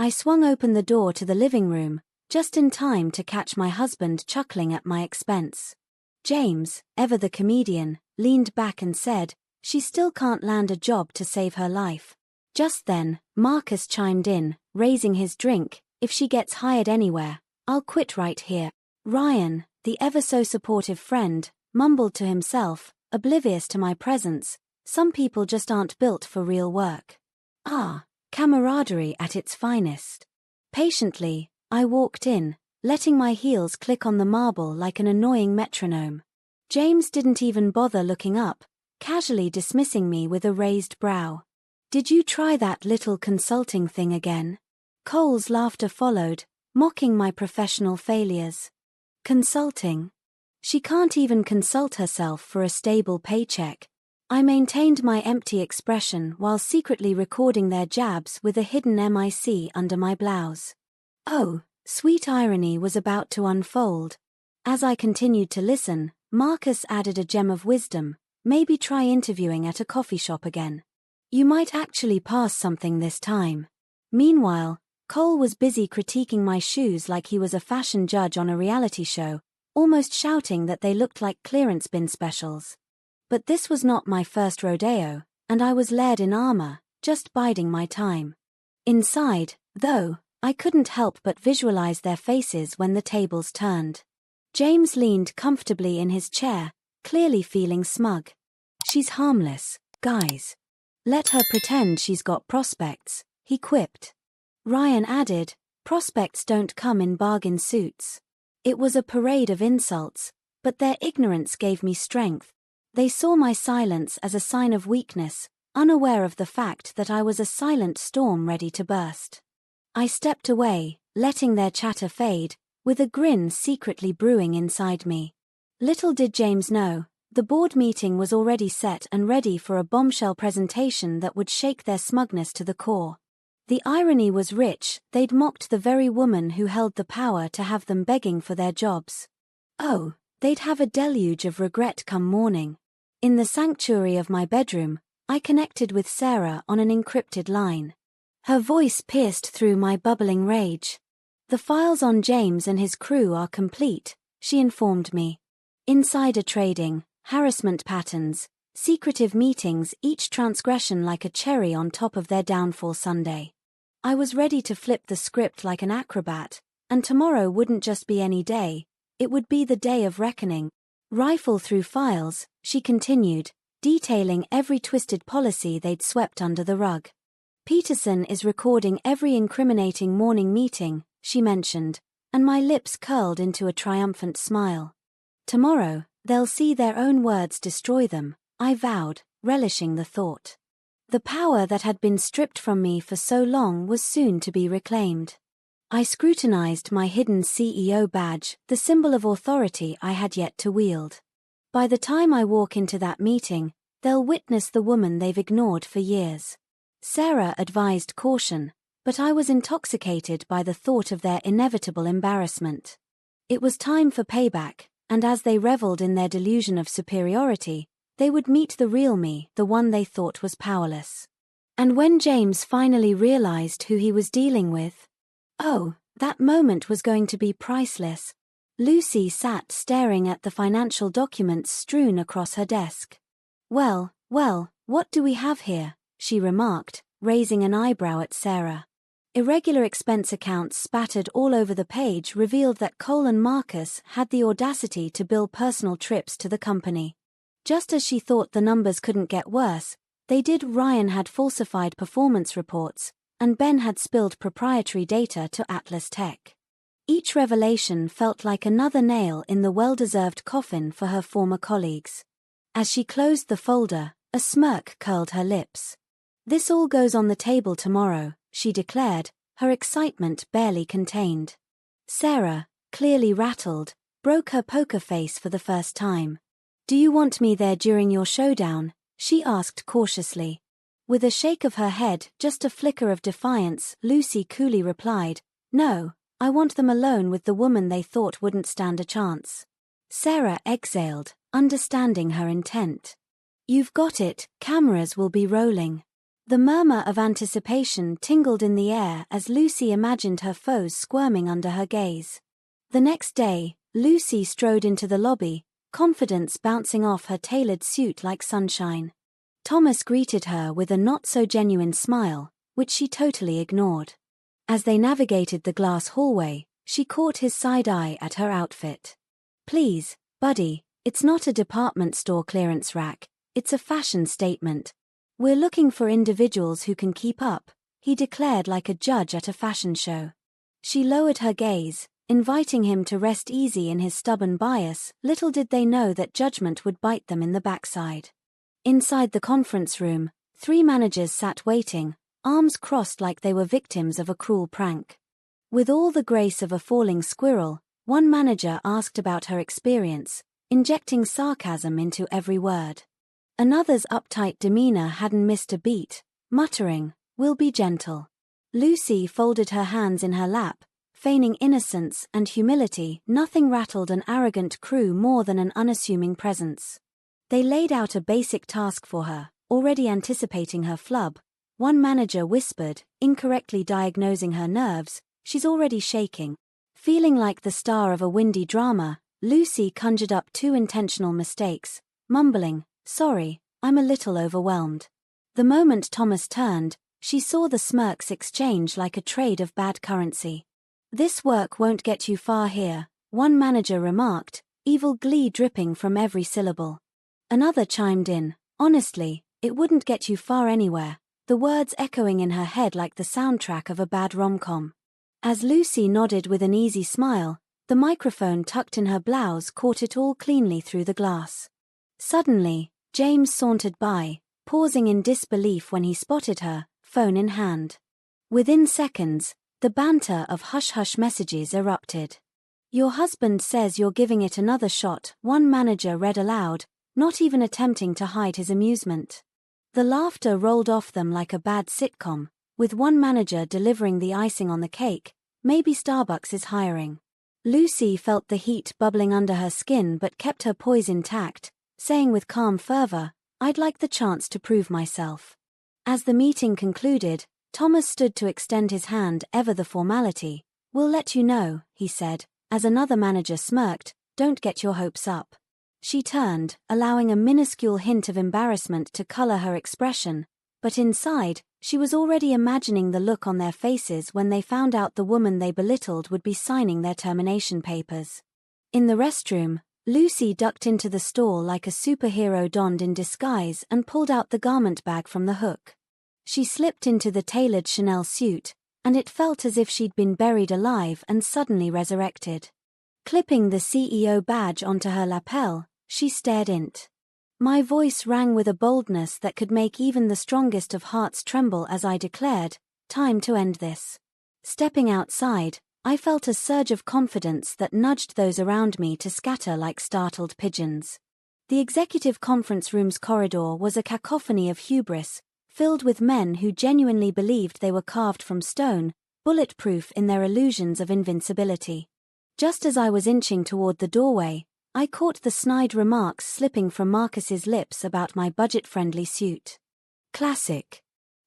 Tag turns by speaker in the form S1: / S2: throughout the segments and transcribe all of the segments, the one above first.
S1: I swung open the door to the living room, just in time to catch my husband chuckling at my expense. James, ever the comedian, leaned back and said, "She still can't land a job to save her life." Just then, Marcus chimed in, raising his drink, "If she gets hired anywhere, I'll quit right here." Ryan, the ever-so-supportive friend, mumbled to himself, oblivious to my presence, "Some people just aren't built for real work." Ah, camaraderie at its finest. Patiently, I walked in, letting my heels click on the marble like an annoying metronome. James didn't even bother looking up, casually dismissing me with a raised brow. "Did you try that little consulting thing again?" Cole's laughter followed, mocking my professional failures. Consulting? She can't even consult herself for a stable paycheck. I maintained my empty expression while secretly recording their jabs with a hidden MIC under my blouse. Oh, sweet irony was about to unfold. As I continued to listen, Marcus added a gem of wisdom, "Maybe try interviewing at a coffee shop again. You might actually pass something this time." Meanwhile, Cole was busy critiquing my shoes like he was a fashion judge on a reality show, almost shouting that they looked like clearance bin specials. But this was not my first rodeo, and I was led in armor, just biding my time. Inside, though, I couldn't help but visualize their faces when the tables turned. James leaned comfortably in his chair, clearly feeling smug. "She's harmless, guys. Let her pretend she's got prospects," he quipped. Ryan added, "Prospects don't come in bargain suits." It was a parade of insults, but their ignorance gave me strength. They saw my silence as a sign of weakness, unaware of the fact that I was a silent storm ready to burst. I stepped away, letting their chatter fade, with a grin secretly brewing inside me. Little did James know, the board meeting was already set and ready for a bombshell presentation that would shake their smugness to the core. The irony was rich, they'd mocked the very woman who held the power to have them begging for their jobs. Oh, they'd have a deluge of regret come morning. In the sanctuary of my bedroom, I connected with Sarah on an encrypted line. Her voice pierced through my bubbling rage. "The files on James and his crew are complete," she informed me. Insider trading, harassment patterns, secretive meetings, each transgression like a cherry on top of their downfall sundae. I was ready to flip the script like an acrobat, and tomorrow wouldn't just be any day, it would be the day of reckoning. "Rifle through files," she continued, detailing every twisted policy they'd swept under the rug. "Peterson is recording every incriminating morning meeting," she mentioned, and my lips curled into a triumphant smile. "Tomorrow, they'll see their own words destroy them," I vowed, relishing the thought. The power that had been stripped from me for so long was soon to be reclaimed. I scrutinized my hidden CEO badge, the symbol of authority I had yet to wield. By the time I walk into that meeting, they'll witness the woman they've ignored for years. Sarah advised caution, but I was intoxicated by the thought of their inevitable embarrassment. It was time for payback, and as they reveled in their delusion of superiority, they would meet the real me, the one they thought was powerless. And when James finally realized who he was dealing with, oh, that moment was going to be priceless. Lucy sat staring at the financial documents strewn across her desk. Well, what do we have here?" she remarked, raising an eyebrow at Sarah. Irregular expense accounts spattered all over the page revealed that Cole and Marcus had the audacity to bill personal trips to the company. Just as she thought the numbers couldn't get worse, they did. Ryan had falsified performance reports, and Ben had spilled proprietary data to Atlas Tech. Each revelation felt like another nail in the well-deserved coffin for her former colleagues. As she closed the folder, a smirk curled her lips. "This all goes on the table tomorrow," she declared, her excitement barely contained. Sarah, clearly rattled, broke her poker face for the first time. "Do you want me there during your showdown?" she asked cautiously. With a shake of her head, just a flicker of defiance, Lucy coolly replied, "No, I want them alone with the woman they thought wouldn't stand a chance." Sarah exhaled, understanding her intent. "You've got it, cameras will be rolling." The murmur of anticipation tingled in the air as Lucy imagined her foes squirming under her gaze. The next day, Lucy strode into the lobby, confidence bouncing off her tailored suit like sunshine. Thomas greeted her with a not-so-genuine smile, which she totally ignored. As they navigated the glass hallway, she caught his side eye at her outfit. "Please, buddy, it's not a department store clearance rack, it's a fashion statement. We're looking for individuals who can keep up," he declared like a judge at a fashion show. She lowered her gaze, inviting him to rest easy in his stubborn bias. Little did they know that judgment would bite them in the backside. Inside the conference room, 3 managers sat waiting, arms crossed like they were victims of a cruel prank. With all the grace of a falling squirrel, one manager asked about her experience, injecting sarcasm into every word. Another's uptight demeanor hadn't missed a beat, muttering, "We'll be gentle." Lucy folded her hands in her lap, feigning innocence and humility. Nothing rattled an arrogant crew more than an unassuming presence. They laid out a basic task for her, already anticipating her flub. One manager whispered, incorrectly diagnosing her nerves, "She's already shaking." Feeling like the star of a windy drama, Lucy conjured up 2 intentional mistakes, mumbling, "Sorry, I'm a little overwhelmed." The moment Thomas turned, she saw the smirks exchange like a trade of bad currency. "This work won't get you far here," one manager remarked, evil glee dripping from every syllable. Another chimed in, "Honestly, it wouldn't get you far anywhere," the words echoing in her head like the soundtrack of a bad rom-com. As Lucy nodded with an easy smile, the microphone tucked in her blouse caught it all cleanly through the glass. Suddenly, James sauntered by, pausing in disbelief when he spotted her, phone in hand. Within seconds, the banter of hush-hush messages erupted. "Your husband says you're giving it another shot," one manager read aloud, not even attempting to hide his amusement. The laughter rolled off them like a bad sitcom, with one manager delivering the icing on the cake, "Maybe Starbucks is hiring." Lucy felt the heat bubbling under her skin but kept her poise intact, saying with calm fervor, "I'd like the chance to prove myself." As the meeting concluded, Thomas stood to extend his hand, ever the formality. "We'll let you know," he said, as another manager smirked, "Don't get your hopes up." She turned, allowing a minuscule hint of embarrassment to color her expression, but inside, she was already imagining the look on their faces when they found out the woman they belittled would be signing their termination papers. In the restroom, Lucy ducked into the stall like a superhero donned in disguise and pulled out the garment bag from the hook. She slipped into the tailored Chanel suit, and it felt as if she'd been buried alive and suddenly resurrected. Clipping the CEO badge onto her lapel, she stared into. My voice rang with a boldness that could make even the strongest of hearts tremble as I declared, "Time to end this." Stepping outside, I felt a surge of confidence that nudged those around me to scatter like startled pigeons. The executive conference room's corridor was a cacophony of hubris, filled with men who genuinely believed they were carved from stone, bulletproof in their illusions of invincibility. Just as I was inching toward the doorway, I caught the snide remarks slipping from Marcus's lips about my budget-friendly suit. Classic.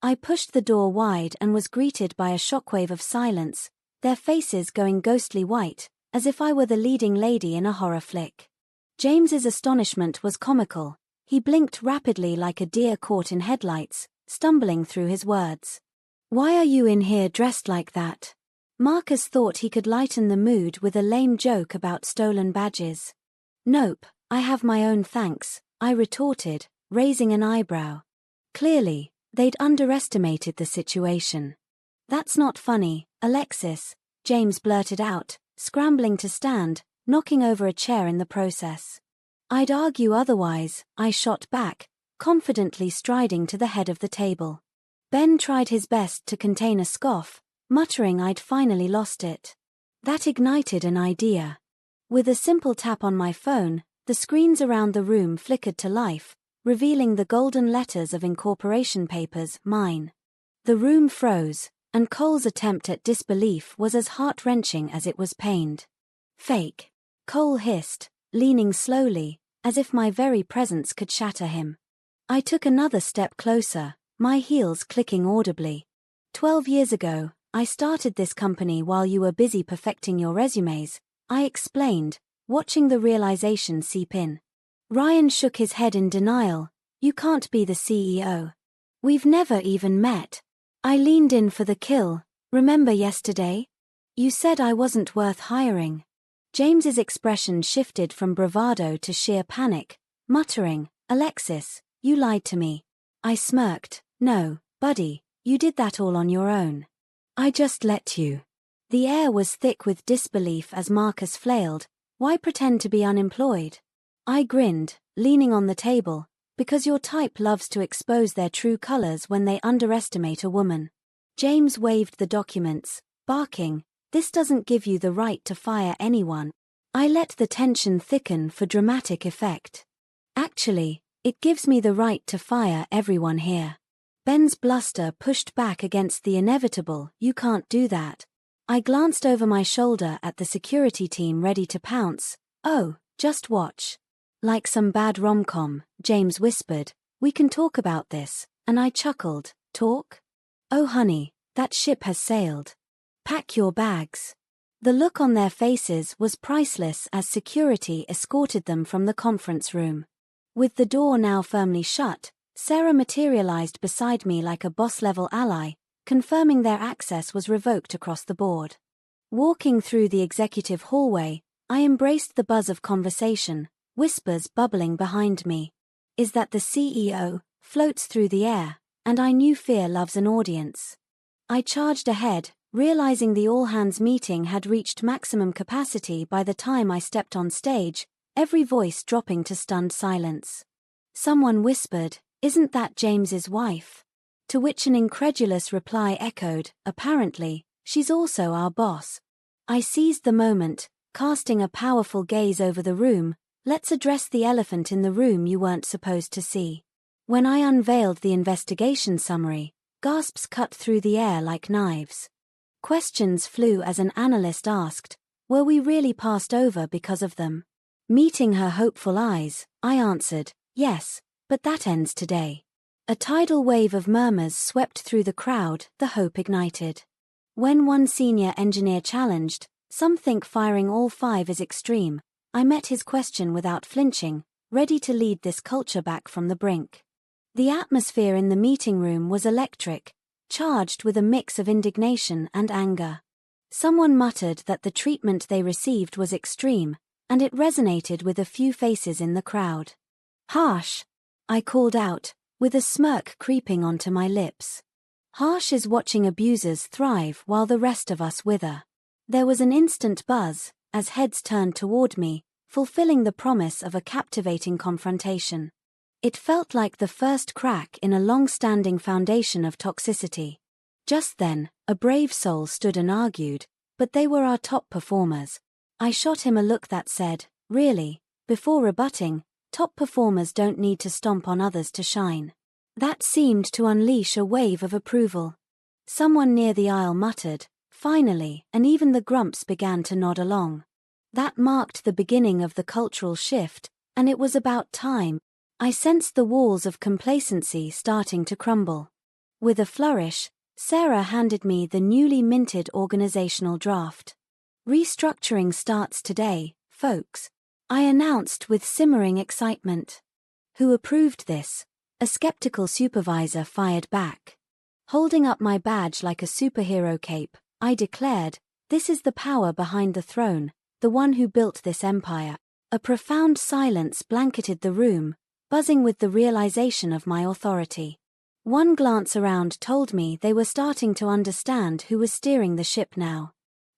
S1: I pushed the door wide and was greeted by a shockwave of silence, their faces going ghostly white, as if I were the leading lady in a horror flick. James's astonishment was comical. He blinked rapidly like a deer caught in headlights, stumbling through his words. "Why are you in here dressed like that?" Marcus thought he could lighten the mood with a lame joke about stolen badges. "Nope, I have my own thanks," I retorted, raising an eyebrow. Clearly, they'd underestimated the situation. "That's not funny, Alexis," James blurted out, scrambling to stand, knocking over a chair in the process. "I'd argue otherwise," I shot back, confidently striding to the head of the table. Ben tried his best to contain a scoff, muttering I'd finally lost it. That ignited an idea. With a simple tap on my phone, the screens around the room flickered to life, revealing the golden letters of incorporation papers, mine. The room froze, and Cole's attempt at disbelief was as heart-wrenching as it was pained. "Fake," Cole hissed, leaning slowly, as if my very presence could shatter him. I took another step closer, my heels clicking audibly. 12 years ago, I started this company while you were busy perfecting your resumes, I explained, watching the realization seep in. Ryan shook his head in denial. You can't be the CEO. We've never even met. I leaned in for the kill. Remember yesterday? You said I wasn't worth hiring. James's expression shifted from bravado to sheer panic, muttering, Alexis, you lied to me. I smirked. No, buddy, you did that all on your own. I just let you. The air was thick with disbelief as Marcus flailed. Why pretend to be unemployed? I grinned, leaning on the table, because your type loves to expose their true colors when they underestimate a woman. James waved the documents, barking, this doesn't give you the right to fire anyone. I let the tension thicken for dramatic effect. Actually, it gives me the right to fire everyone here. Ben's bluster pushed back against the inevitable, you can't do that. I glanced over my shoulder at the security team ready to pounce. Oh, just watch. Like some bad rom-com, James whispered, we can talk about this, and I chuckled, talk? Oh honey, that ship has sailed. Pack your bags. The look on their faces was priceless as security escorted them from the conference room. With the door now firmly shut, Sarah materialized beside me like a boss-level ally, confirming their access was revoked across the board. Walking through the executive hallway, I embraced the buzz of conversation, whispers bubbling behind me. Is that the CEO? Floats through the air, and I knew fear loves an audience. I charged ahead, realizing the all-hands meeting had reached maximum capacity by the time I stepped on stage, every voice dropping to stunned silence. Someone whispered, isn't that James's wife? To which an incredulous reply echoed, apparently, she's also our boss. I seized the moment, casting a powerful gaze over the room, let's address the elephant in the room you weren't supposed to see. When I unveiled the investigation summary, gasps cut through the air like knives. Questions flew as an analyst asked, were we really passed over because of them? Meeting her hopeful eyes, I answered, yes, but that ends today. A tidal wave of murmurs swept through the crowd, the hope ignited. When one senior engineer challenged, some think firing all 5 is extreme, I met his question without flinching, ready to lead this culture back from the brink. The atmosphere in the meeting room was electric, charged with a mix of indignation and anger. Someone muttered that the treatment they received was extreme, and it resonated with a few faces in the crowd. Harsh, I called out, with a smirk creeping onto my lips. Harsh is watching abusers thrive while the rest of us wither. There was an instant buzz, as heads turned toward me, fulfilling the promise of a captivating confrontation. It felt like the first crack in a long-standing foundation of toxicity. Just then, a brave soul stood and argued, but they were our top performers. I shot him a look that said, really, before rebutting, top performers don't need to stomp on others to shine. That seemed to unleash a wave of approval. Someone near the aisle muttered, finally, and even the grumps began to nod along. That marked the beginning of the cultural shift, and it was about time. I sensed the walls of complacency starting to crumble. With a flourish, Sarah handed me the newly minted organizational draft. Restructuring starts today, folks, I announced with simmering excitement. Who approved this? A skeptical supervisor fired back. Holding up my badge like a superhero cape, I declared, this is the power behind the throne, the one who built this empire. A profound silence blanketed the room, buzzing with the realization of my authority. One glance around told me they were starting to understand who was steering the ship now.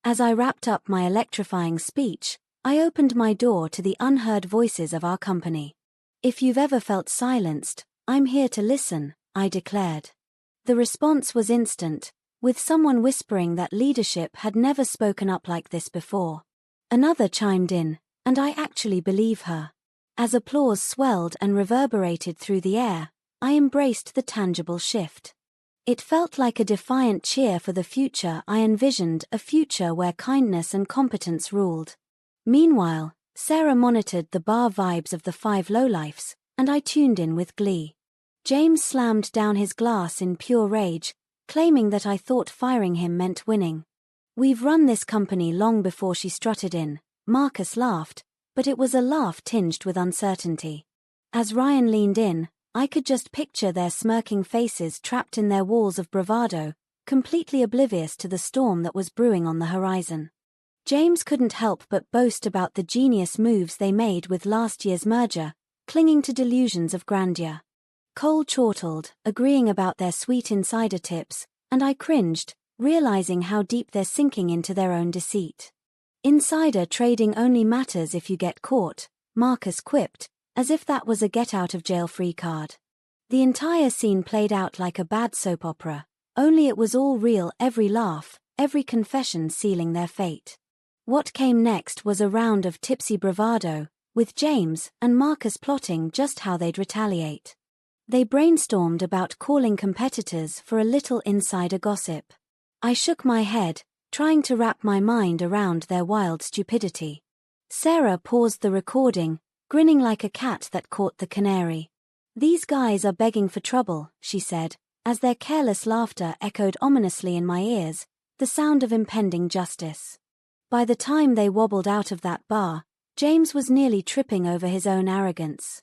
S1: As I wrapped up my electrifying speech, I opened my door to the unheard voices of our company. If you've ever felt silenced, I'm here to listen, I declared. The response was instant, with someone whispering that leadership had never spoken up like this before. Another chimed in, and I actually believe her. As applause swelled and reverberated through the air, I embraced the tangible shift. It felt like a defiant cheer for the future I envisioned, a future where kindness and competence ruled. Meanwhile, Sarah monitored the bar vibes of the 5 lowlifes, and I tuned in with glee. James slammed down his glass in pure rage, claiming that I thought firing him meant winning. We've run this company long before she strutted in. Marcus laughed, but it was a laugh tinged with uncertainty. As Ryan leaned in, I could just picture their smirking faces trapped in their walls of bravado, completely oblivious to the storm that was brewing on the horizon. James couldn't help but boast about the genius moves they made with last year's merger, clinging to delusions of grandeur. Cole chortled, agreeing about their sweet insider tips, and I cringed, realizing how deep they're sinking into their own deceit. Insider trading only matters if you get caught, Marcus quipped, as if that was a get-out-of-jail-free card. The entire scene played out like a bad soap opera, only it was all real, every laugh, every confession sealing their fate. What came next was a round of tipsy bravado, with James and Marcus plotting just how they'd retaliate. They brainstormed about calling competitors for a little insider gossip. I shook my head, trying to wrap my mind around their wild stupidity. Sarah paused the recording, grinning like a cat that caught the canary. "These guys are begging for trouble," she said, as their careless laughter echoed ominously in my ears, the sound of impending justice. By the time they wobbled out of that bar, James was nearly tripping over his own arrogance.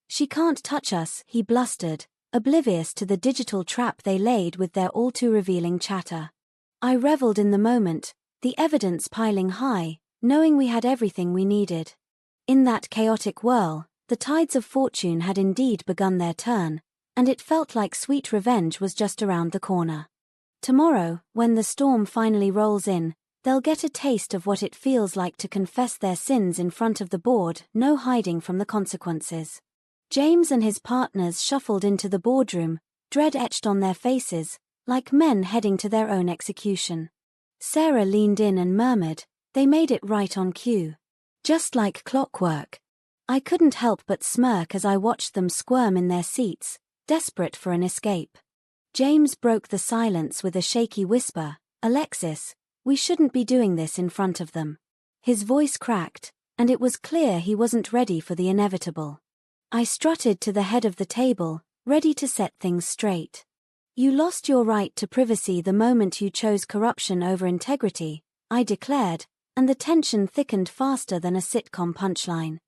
S1: "She can't touch us," he blustered, oblivious to the digital trap they laid with their all-too-revealing chatter. I reveled in the moment, the evidence piling high, knowing we had everything we needed. In that chaotic whirl, the tides of fortune had indeed begun their turn, and it felt like sweet revenge was just around the corner. Tomorrow, when the storm finally rolls in, they'll get a taste of what it feels like to confess their sins in front of the board, no hiding from the consequences. James and his partners shuffled into the boardroom, dread etched on their faces, like men heading to their own execution. Sarah leaned in and murmured, "They made it right on cue. Just like clockwork." I couldn't help but smirk as I watched them squirm in their seats, desperate for an escape. James broke the silence with a shaky whisper, "Alexis, we shouldn't be doing this in front of them." His voice cracked, and it was clear he wasn't ready for the inevitable. I strutted to the head of the table, ready to set things straight. "You lost your right to privacy the moment you chose corruption over integrity," I declared, and the tension thickened faster than a sitcom punchline.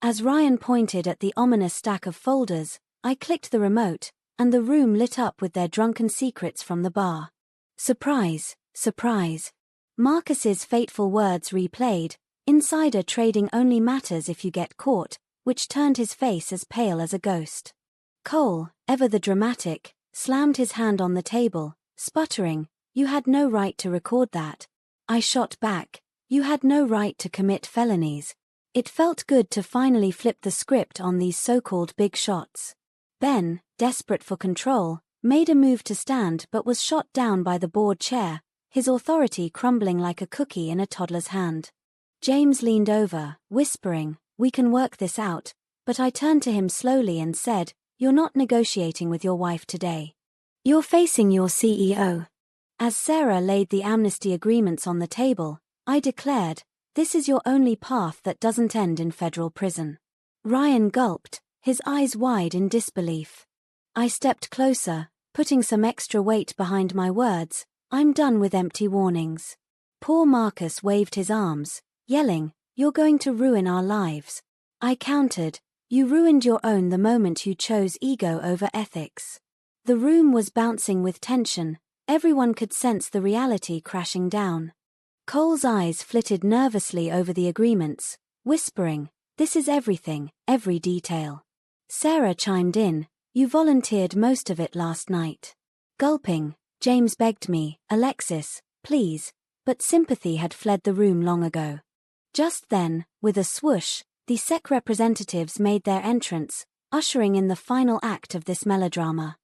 S1: As Ryan pointed at the ominous stack of folders, I clicked the remote, and the room lit up with their drunken secrets from the bar. Surprise, surprise. Marcus's fateful words replayed, "Insider trading only matters if you get caught," which turned his face as pale as a ghost. Cole, ever the dramatic, slammed his hand on the table, sputtering, "You had no right to record that." I shot back, "You had no right to commit felonies." It felt good to finally flip the script on these so-called big shots. Ben, desperate for control, made a move to stand but was shot down by the board chair, his authority crumbling like a cookie in a toddler's hand. James leaned over, whispering, "We can work this out," but I turned to him slowly and said, "You're not negotiating with your wife today. You're facing your CEO." As Sarah laid the amnesty agreements on the table, I declared, "This is your only path that doesn't end in federal prison." Ryan gulped, his eyes wide in disbelief. I stepped closer, putting some extra weight behind my words, "I'm done with empty warnings." Poor Marcus waved his arms, yelling, "You're going to ruin our lives." I countered, "You ruined your own the moment you chose ego over ethics." The room was bouncing with tension, everyone could sense the reality crashing down. Cole's eyes flitted nervously over the agreements, whispering, "This is everything, every detail." Sarah chimed in, "You volunteered most of it last night." Gulping, James begged me, "Alexis, please," but sympathy had fled the room long ago. Just then, with a swoosh, the SEC representatives made their entrance, ushering in the final act of this melodrama.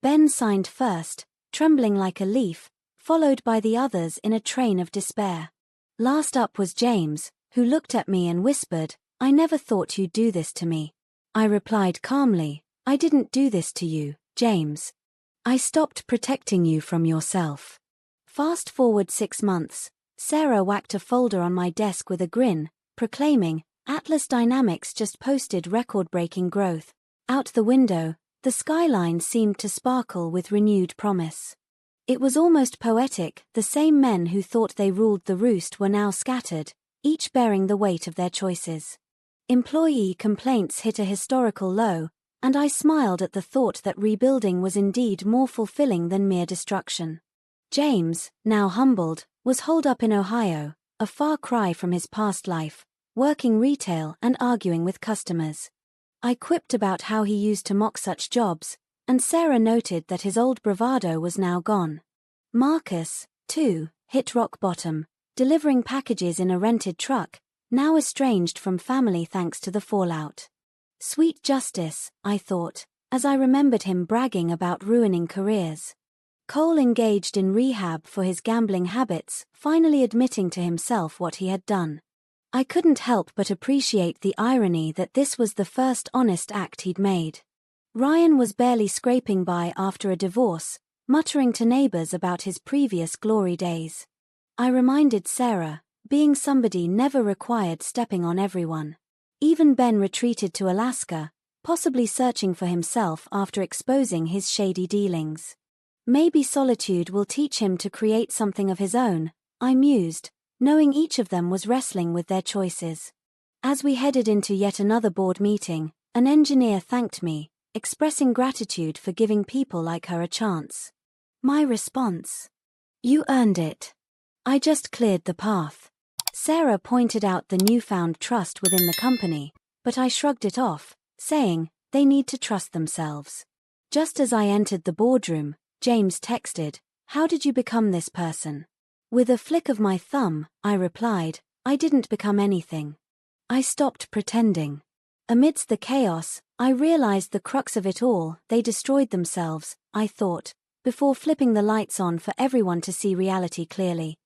S1: Ben signed first, trembling like a leaf, followed by the others in a train of despair. Last up was James, who looked at me and whispered, "I never thought you'd do this to me." I replied calmly, "I didn't do this to you, James. I stopped protecting you from yourself." Fast forward 6 months, Sarah whacked a folder on my desk with a grin, proclaiming, "Atlas Dynamics just posted record-breaking growth." Out the window, The skyline seemed to sparkle with renewed promise. It was almost poetic. The same men who thought they ruled the roost were now scattered, each bearing the weight of their choices. Employee complaints hit a historical low, and I smiled at the thought that rebuilding was indeed more fulfilling than mere destruction. James, now humbled, was holed up in Ohio, a far cry from his past life, working retail and arguing with customers. I quipped about how he used to mock such jobs, and Sarah noted that his old bravado was now gone. Marcus, too, hit rock bottom, delivering packages in a rented truck, now estranged from family thanks to the fallout. Sweet justice, I thought, as I remembered him bragging about ruining careers. Cole engaged in rehab for his gambling habits, finally admitting to himself what he had done. I couldn't help but appreciate the irony that this was the first honest act he'd made. Ryan was barely scraping by after a divorce, muttering to neighbors about his previous glory days. I reminded Sarah, being somebody never required stepping on everyone. Even Ben retreated to Alaska, possibly searching for himself after exposing his shady dealings. Maybe solitude will teach him to create something of his own, I mused, knowing each of them was wrestling with their choices. As we headed into yet another board meeting, an engineer thanked me, expressing gratitude for giving people like her a chance. My response: "You earned it. I just cleared the path." Sarah pointed out the newfound trust within the company, but I shrugged it off, saying, they need to trust themselves. Just as I entered the boardroom, James texted, "How did you become this person?" With a flick of my thumb, I replied, "I didn't become anything. I stopped pretending." Amidst the chaos, I realized the crux of it all. They destroyed themselves, I thought, before flipping the lights on for everyone to see reality clearly.